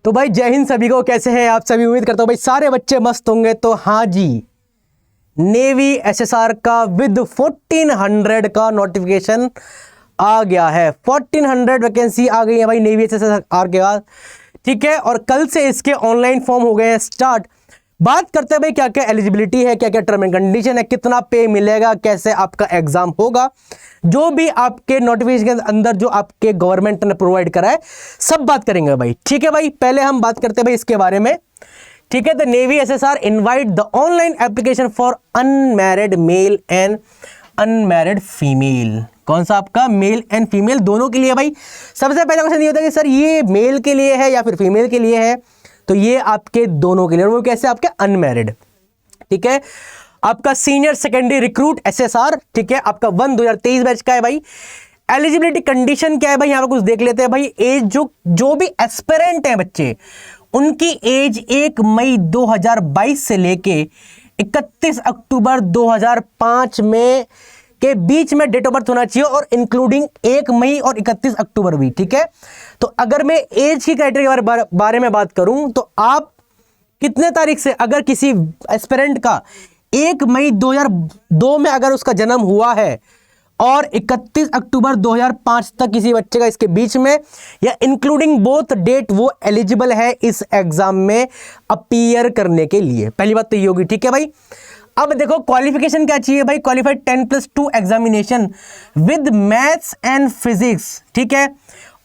तो भाई जय हिंद सभी को। कैसे हैं आप सभी? उम्मीद करता हूँ भाई सारे बच्चे मस्त होंगे। तो हाँ जी, नेवी एसएसआर का विद 1400 का नोटिफिकेशन आ गया है। 1400 वैकेंसी आ गई है भाई नेवी एसएसआर के बाद, ठीक है। और कल से इसके ऑनलाइन फॉर्म हो गए हैं स्टार्ट। बात करते हैं भाई क्या क्या एलिजिबिलिटी है, क्या क्या टर्म एंड कंडीशन है, कितना पे मिलेगा, कैसे आपका एग्जाम होगा, जो भी आपके नोटिफिकेशन के अंदर जो आपके गवर्नमेंट ने प्रोवाइड करा है, सब बात करेंगे भाई, ठीक है भाई। पहले हम बात करते हैं भाई इसके बारे में, ठीक है। The navy SSR invite the online application for unmarried male and unmarried female. कौन सा आपका? मेल एंड फीमेल दोनों के लिए भाई। सबसे पहला क्वेश्चन ये होता है कि सर ये मेल के लिए है या फिर फीमेल के लिए है? तो ये आपके दोनों के लिए, वो कैसे? आपके अनमैरिड, ठीक है। आपका सीनियर सेकेंडरी रिक्रूट एसएसआर, ठीक है, आपका 1/2023 बैच का है भाई। एलिजिबिलिटी कंडीशन क्या है भाई? यहां पर कुछ देख लेते हैं भाई। एज जो भी एस्पिरेंट हैं बच्चे, उनकी एज 1 मई 2022 से लेके 31 अक्टूबर 2005 में के बीच में डेट ऑफ बर्थ होना चाहिए, और इंक्लूडिंग 1 मई और 31 अक्टूबर भी, ठीक है। तो अगर मैं एज की क्राइटेरिया के बारे में बात करूं तो आप कितने तारीख से, अगर किसी एस्पिरेंट का 1 मई 2002 में अगर उसका जन्म हुआ है और 31 अक्टूबर 2005 तक किसी बच्चे का इसके बीच में, या इंक्लूडिंग बोथ डेट, वो एलिजिबल है इस एग्जाम में अपीयर करने के लिए। पहली बात तो ये होगी, ठीक है भाई। अब देखो क्वालिफिकेशन क्या चाहिए भाई? Qualified 10+2 examination with maths and physics, ठीक है।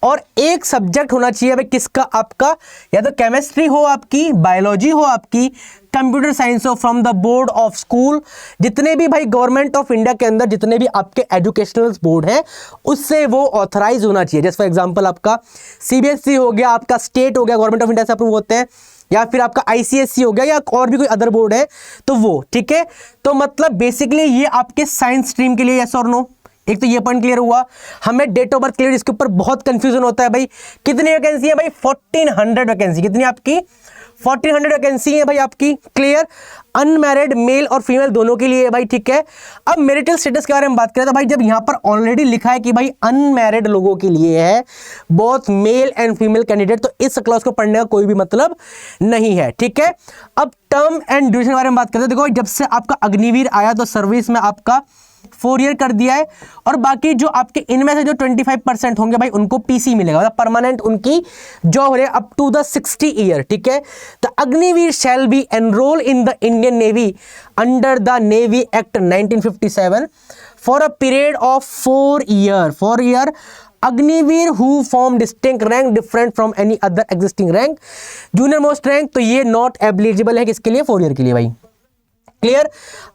और एक सब्जेक्ट होना चाहिए भाई किसका? आपका या तो केमिस्ट्री हो आपकी, बायोलॉजी हो आपकी, कंप्यूटर साइंस हो, from the board of school. जितने भी भाई गवर्नमेंट ऑफ इंडिया के अंदर जितने भी आपके एजुकेशनल बोर्ड हैं, उससे वो ऑथराइज होना चाहिए। जैसे फॉर एग्जांपल आपका सीबीएसई हो गया, आपका स्टेट हो गया, गवर्नमेंट ऑफ इंडिया से अप्रूव होते हैं, या फिर आपका आईसीएसई हो गया, या और भी कोई अदर बोर्ड है तो वो, ठीक है। तो मतलब बेसिकली ये आपके साइंस स्ट्रीम के लिए यस और नो। एक तो ये पॉइंट क्लियर हुआ। हमें डेट ऑफ बर्थ क्लियर, इसके ऊपर बहुत कंफ्यूजन होता है भाई। कितनी वैकेंसी है भाई? 1400 वैकेंसी। कितनी आपकी? 1400 वैकेंसी है भाई आपकी, क्लियर। अनमैरिड मेल और फीमेल दोनों के लिए है भाई, ठीक है। अब मैरिटल स्टेटस के बारे में बात करें तो भाई जब यहां पर ऑलरेडी लिखा है कि भाई अनमैरिड लोगों के लिए है, both male and female candidate, तो इस क्लॉज को पढ़ने का कोई भी मतलब नहीं है, ठीक है। अब टर्म एंड ड्यूरेशन के बारे में बात करते हैं। देखो जब से आपका अग्निवीर आया तो सर्विस में आपका 4 ईयर कर दिया है, और बाकी जो आपके इनमें से जो 25% होंगे भाई उनको पीसी मिलेगा, मतलब परमानेंट उनकी जॉब है अप टू द 60 ईयर, ठीक है। The Agniveer shall be enrol in the Indian navy under the navy act 1957 for a period of 4 year. Agniveer who form distinct rank different from any other existing rank, junior most rank, तो ये not eligible है किसके लिए? 4 year के लिए भाई, clear.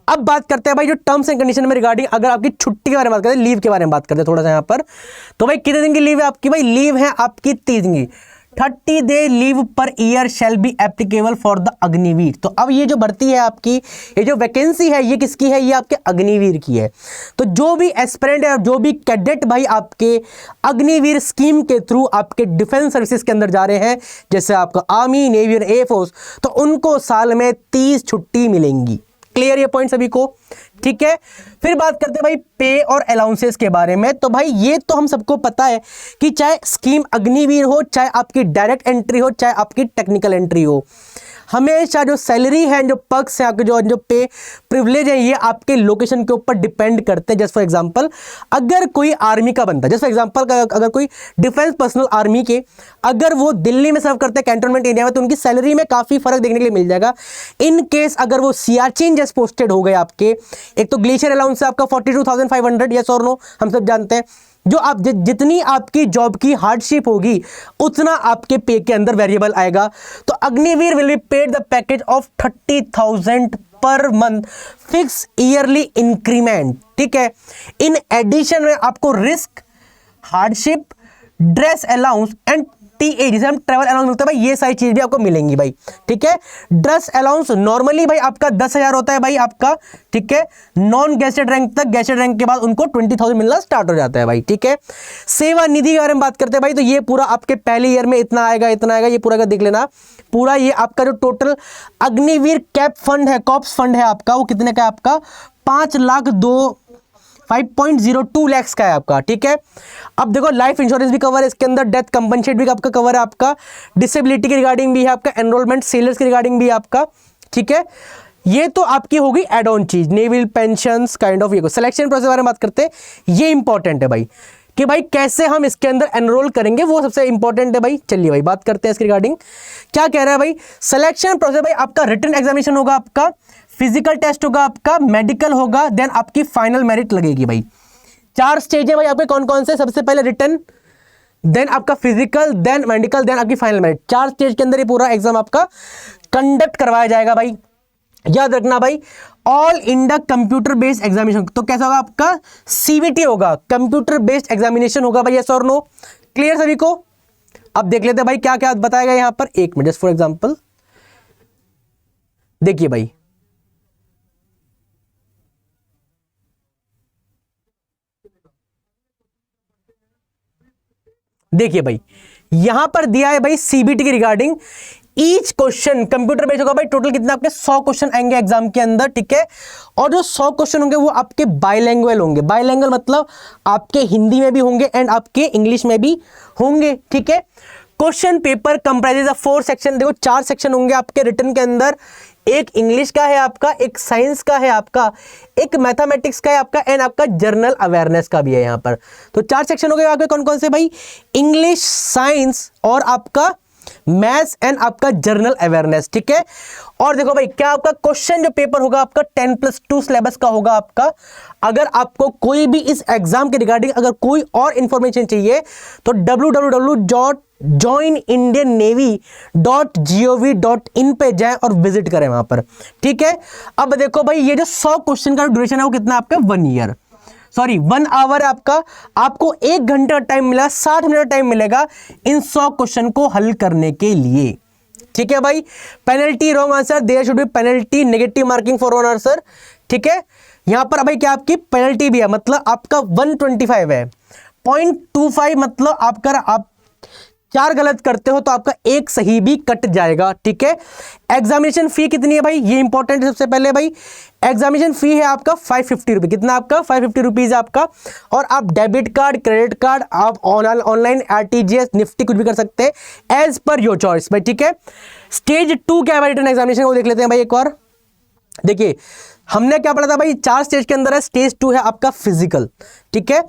अब बात करते हैं भाई जो टर्म्स एंड कंडीशन में रिगार्डिंग, अगर आपकी छुट्टी के बारे में बात करते हैं, लीव के बारे में बात करते हैं थोड़ा सा यहाँ पर। तो भाई कितने दिन की लीव है आपकी? भाई लीव है आपकी 30 दिन की। 30 day leave per year shall be applicable for the Agniveer. तो अब ये जो भर्ती है आपकी, ये जो वैकेंसी है, ये किसकी है? ये आपके अग्निवीर की है। तो जो भी एस्पिरेंट है, जो भी कैडेट भाई आपके अग्निवीर स्कीम के थ्रू आपके डिफेंस सर्विसेज के अंदर जा रहे हैं, जैसे आपका आर्मी, नेवी और एयरफोर्स, तो उनको साल में 30 छुट्टी मिलेंगी। क्लियर ये पॉइंट सभी को, ठीक है। फिर बात करते हैं भाई पे और अलाउंसेस के बारे में। तो भाई ये तो हम सबको पता है कि चाहे स्कीम अग्निवीर हो, चाहे आपकी डायरेक्ट एंट्री हो, चाहे आपकी टेक्निकल एंट्री हो, हमेशा जो सैलरी है, जो पर्क्स है, आपके जो पे प्रिविलेज है, ये आपके लोकेशन के ऊपर डिपेंड करते हैं। जैसे फॉर एग्जांपल अगर कोई आर्मी का बनता है, जैसे फॉर एग्जांपल अगर कोई डिफेंस पर्सनल आर्मी के, अगर वो दिल्ली में सर्व करते हैं कैंटोनमेंट एरिया में, तो उनकी सैलरी में काफ़ी फर्क देखने के लिए मिल जाएगा। इन केस अगर वो सियाचिन जैसे पोस्टेड हो गए आपके, एक तो ग्लेशियर अलाउंस है आपका 42,500, यस और नो, हम सब जानते हैं। जो आप जितनी आपकी जॉब की हार्डशिप होगी, उतना आपके पे के अंदर वेरिएबल आएगा। तो Agniveer will be paid the package of 30,000 per month, fix yearly increment, ठीक है। इन एडिशन में आपको risk, hardship, dress allowance and TA, जिसे हम ट्रैवल अलाउंस मिलता है भाई, ये सारी चीज भी आपको मिलेंगी भाई, ठीक है। ड्रेस अलाउंस नॉर्मली भाई आपका 10,000 होता है भाई आपका, ठीक है। नॉन गेस्टेड रैंक तक, गेस्टेड रैंक के बाद उनको 20,000 मिलना स्टार्ट हो जाता है भाई, ठीक है। सेवा निधि के बारे में बात करते हैं भाई, तो ये पूरा आपके पहले ईयर में इतना आएगा, इतना आएगा, ये पूरा का देख लेना। पूरा ये आपका जो टोटल अग्निवीर कैप फंड है, कॉप्स फंड है आपका, वो कितने का है आपका? 5,02,000 5.02 लाख का है आपका, ठीक है। अब देखो लाइफ इंश्योरेंस भी कवर है इसके अंदर, डेथ कंपनसेट भी आपका कवर है आपका, डिसेबिलिटी के रिगार्डिंग भी है आपका, एनरोलमेंट सेलर्स के रिगार्डिंग भी है आपका, ठीक है। ये तो आपकी होगी एड ऑन चीज, नेवल पेंशंस काइंड ऑफ। ये सिलेक्शन प्रोसेस के बारे में बात करते हैं, ये इंपॉर्टेंट है भाई कि भाई कैसे हम इसके अंदर एनरोल करेंगे, वो सबसे इंपॉर्टेंट है भाई। चलिए भाई बात करते हैं इसके रिगार्डिंग। क्या कह रहा है भाई, सिलेक्शन प्रोसेस भाई आपका रिटन एग्जामिनेशन होगा, आपका फिजिकल टेस्ट होगा, आपका मेडिकल होगा, देन आपकी फाइनल मेरिट लगेगी भाई। 4 स्टेज है भाई आपके, कौन कौन से, सबसे पहले रिटन, देन आपका फिजिकल, देन मेडिकल, देन आपकी फाइनल मेरिट। 4 स्टेज के अंदर ये पूरा एग्जाम आपका कंडक्ट करवाया जाएगा भाई। याद रखना भाई, all India computer based examination. तो कैसा होगा आपका, सीबीटी होगा, कंप्यूटर बेस्ड एग्जामिनेशन होगा भाई, यस और नो, क्लियर सभी को। अब देख लेते हैं भाई क्या क्या बताएगा यहां पर, एक मिनट जस्ट फॉर एग्जांपल। देखिए भाई, देखिए भाई यहां पर दिया है भाई सीबीटी के regarding. Each question computer based होगा भाई, टोटल कितना आपके 100 क्वेश्चन आएंगे एग्जाम के अंदर, ठीक है। और जो 100 क्वेश्चन होंगे वो आपके बाइलैंग्वेज होंगे। बाइलैंग्वेज मतलब आपके हिंदी में भी होंगे एंड आपके इंग्लिश में भी होंगे, ठीक है। Question paper comprises of 4 section. देखो 4 सेक्शन होंगे आपके रिटन के अंदर, एक इंग्लिश का है आपका, एक साइंस का है आपका, एक मैथमेटिक्स का है आपका, एंड आपका जनरल अवेयरनेस का भी है यहाँ पर। तो 4 सेक्शन हो गए आपके, कौन कौन से भाई, इंग्लिश, साइंस और आपका मैथ्स एंड आपका जनरल अवेयरनेस, ठीक है। और देखो भाई क्या आपका क्वेश्चन जो पेपर होगा आपका 10+2 सिलेबस का होगा आपका। अगर आपको कोई भी इस एग्जाम के रिगार्डिंग अगर कोई और इंफॉर्मेशन चाहिए तो www.joinindiannavy.gov.in पे जाएं और विजिट करें वहां पर, ठीक है। अब देखो भाई ये जो 100 क्वेश्चन का ड्यूरेशन है वो कितना आपका 1 ईयर, सॉरी 1 आवर आपका, आपको 1 घंटे का टाइम मिला, 60 मिनट का टाइम मिलेगा इन 100 क्वेश्चन को हल करने के लिए, ठीक है भाई। Penalty wrong answer, there should be penalty, negative marking for wrong answer, ठीक है। यहां पर भाई क्या आपकी पेनल्टी भी है, मतलब आपका 125 है, 0.25 मतलब आपका आप 4 गलत करते हो तो आपका 1 सही भी कट जाएगा, ठीक है। एग्जामिनेशन फी कितनी है भाई, ये इंपॉर्टेंट है सबसे पहले भाई। एग्जामिनेशन फी है आपका 550 रुपये, कितना आपका 550 रुपीज आपका। और आप डेबिट कार्ड, क्रेडिट कार्ड, आप ऑनलाइन आरटीजीएस, निफ्टी कुछ भी कर सकते हैं, एज पर योर चॉइस भाई, ठीक है। स्टेज 2 क्या है रिटन एग्जामिनेशन, वो देख लेते हैं भाई एक और। देखिए हमने क्या पढ़ा था भाई, 4 स्टेज के अंदर है, स्टेज 2 है आपका फिजिकल, ठीक है।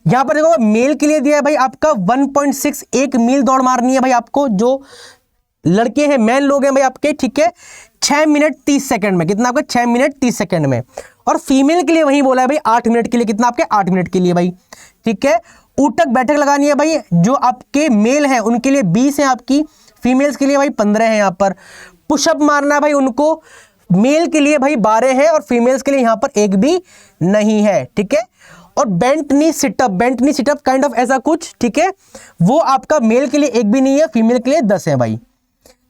यहां पर देखो मेल के लिए दिया है भाई आपका 1.6 1 मील दौड़ मारनी है भाई आपको, जो लड़के हैं मैन लोग हैं भाई आपके, ठीक है। 6 मिनट 30 सेकंड में, कितना आपका 6 मिनट 30 सेकंड में। और फीमेल के लिए वही बोला है भाई 8 मिनट के लिए, कितना आपके 8 मिनट के लिए भाई, ठीक है। उठक बैठक लगानी है भाई, जो आपके मेल हैं उनके लिए 20 है आपकी, फीमेल्स के लिए भाई 15 है यहाँ पर। पुशअप मारना है भाई उनको, मेल के लिए भाई 12 है और फीमेल्स के लिए यहाँ पर एक भी नहीं है, ठीक है। और bent knee sit up kind of ऐसा कुछ, ठीक है, वो आपका मेल के लिए एक भी नहीं है, फीमेल के लिए 10 है भाई।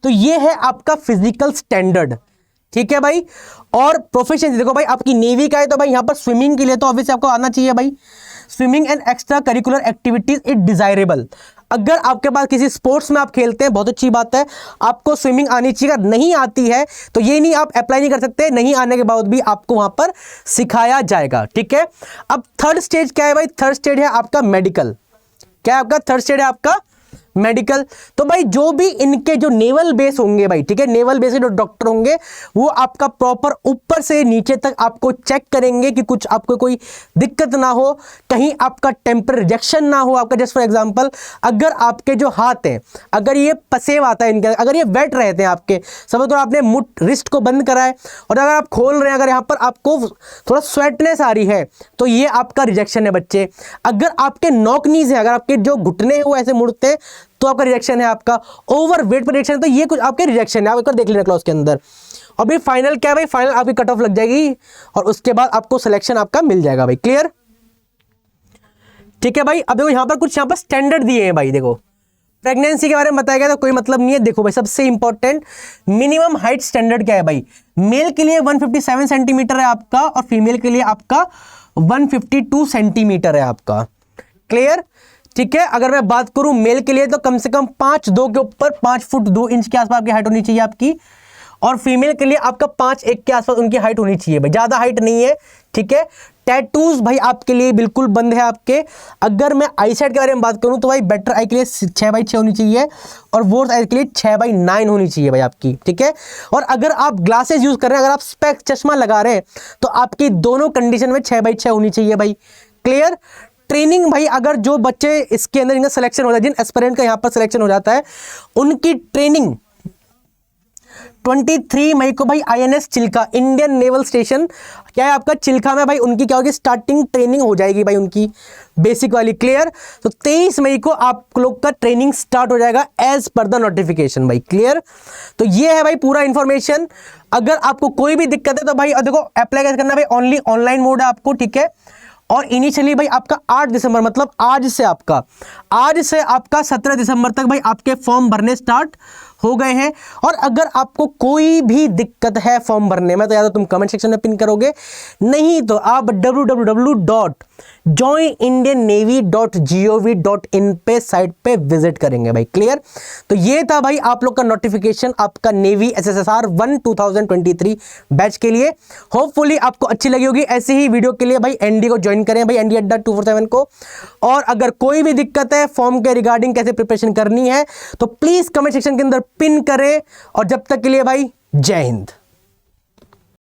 तो ये है आपका फिजिकल स्टैंडर्ड, ठीक है भाई। और प्रोफेशन देखो भाई आपकी नेवी का है तो भाई यहाँ पर स्विमिंग के लिए तो ऑब्वियसली आपको आना चाहिए भाई। Swimming and extra curricular activities is desirable. अगर आपके पास किसी स्पोर्ट्स में आप खेलते हैं बहुत अच्छी बात है, आपको स्विमिंग आनी चाहिए। अगर नहीं आती है तो ये नहीं आप अप्लाई नहीं कर सकते, नहीं आने के बाद भी आपको वहां पर सिखाया जाएगा, ठीक है। अब थर्ड स्टेज क्या है भाई, थर्ड स्टेज है आपका मेडिकल। क्या है आपका थर्ड स्टेज है आपका मेडिकल। तो भाई जो भी इनके जो नेवल बेस होंगे भाई, ठीक है, नेवल बेस के जो डॉक्टर होंगे वो आपका प्रॉपर ऊपर से नीचे तक आपको चेक करेंगे कि कुछ आपको कोई दिक्कत ना हो, कहीं आपका टेम्पर रिजेक्शन ना हो आपका। जस्ट फॉर एग्जांपल अगर आपके जो हाथ हैं अगर ये पसेव आता है इनके, अगर ये वेट रहते हैं आपके, समझ तो आपने मुठ रिस्ट को बंद करा है और अगर आप खोल रहे हैं, अगर यहाँ पर आपको थोड़ा स्वेटनेस आ रही है तो ये आपका रिजेक्शन है बच्चे। अगर आपके नॉक नीज है, अगर आपके जो घुटने हैं वो ऐसे मुड़ते हैं तो आपका रिजेक्शन है। आपका ओवर वेट पर रिजेक्शन है तो ये कुछ आपके रिजेक्शन है, आप एक बार देख लेना क्लास के अंदर। और भाई फाइनल क्या है भाई, फाइनल आपकी कट ऑफ लग जाएगी और उसके बाद आपको सिलेक्शन आपका मिल जाएगा भाई। क्लियर, ठीक है भाई। अब देखो यहाँ पर कुछ यहाँ पर स्टैंडर्ड दिए हैं भाई। देखो प्रेगनेंसी के बारे में बताया गया तो कोई मतलब नहीं है। देखो भाई सबसे इंपॉर्टेंट मिनिमम हाइट स्टैंडर्ड क्या है भाई, मेल के लिए 157 सेंटीमीटर है आपका और फीमेल के लिए आपका 152 सेंटीमीटर है आपका। क्लियर, ठीक है। अगर मैं बात करूं मेल के लिए तो कम से कम 5'2" के ऊपर 5 फुट 2 इंच के आसपास की हाइट होनी चाहिए आपकी, और फीमेल के लिए आपका 5'1" के आसपास उनकी हाइट होनी चाहिए भाई, ज्यादा हाइट नहीं है, ठीक है। टैटूज भाई आपके लिए बिल्कुल बंद है आपके। अगर मैं आई साइड के बारे में बात करूं तो भाई बेटर आई के लिए 6/6 होनी चाहिए और वर्स आई के लिए 6/9 होनी चाहिए भाई आपकी, ठीक है। और अगर आप ग्लासेस यूज कर रहे हैं, अगर आप स्पेक्स चश्मा लगा रहे हैं, तो आपकी दोनों कंडीशन में 6/6 होनी चाहिए भाई, क्लियर। ट्रेनिंग भाई अगर जो बच्चे इसके अंदर इनका सिलेक्शन हो जाता है, जिन एस्पिरेंट का यहां पर सिलेक्शन हो जाता है, उनकी ट्रेनिंग 23 मई को भाई INS Chilka, Indian naval station क्या है आपका चिल्का में भाई, उनकी क्या होगी स्टार्टिंग ट्रेनिंग हो जाएगी भाई उनकी बेसिक वाली, क्लियर। तो 23 मई को आप लोग का ट्रेनिंग स्टार्ट हो जाएगा एज पर द नोटिफिकेशन भाई, क्लियर। तो ये है भाई पूरा इंफॉर्मेशन। अगर आपको कोई भी दिक्कत है तो भाई देखो अप्लाई कैसे करना है भाई, ओनली ऑनलाइन मोड है आपको, ठीक है। और इनिशियली भाई आपका 8 दिसंबर मतलब आज से आपका 17 दिसंबर तक भाई आपके फॉर्म भरने स्टार्ट हो गए हैं। और अगर आपको कोई भी दिक्कत है फॉर्म भरने में तो या तो तुम कमेंट सेक्शन में पिन करोगे, नहीं तो आप www.joinindiannavy.gov.in पे साइट पे विजिट करेंगे भाई, क्लियर। तो ये था भाई आप लोग का नोटिफिकेशन आपका नेवी SSSR 1 2023 बैच के लिए। होपफुली आपको अच्छी लगी होगी। ऐसी ही वीडियो के लिए भाई ND को ज्वाइन करें भाई, ND अड्डा 247 को। और अगर कोई भी दिक्कत है फॉर्म के रिगार्डिंग कैसे प्रिपरेशन करनी है तो प्लीज कमेंट सेक्शन के अंदर पिन करें। और जब तक के लिए भाई जय हिंद।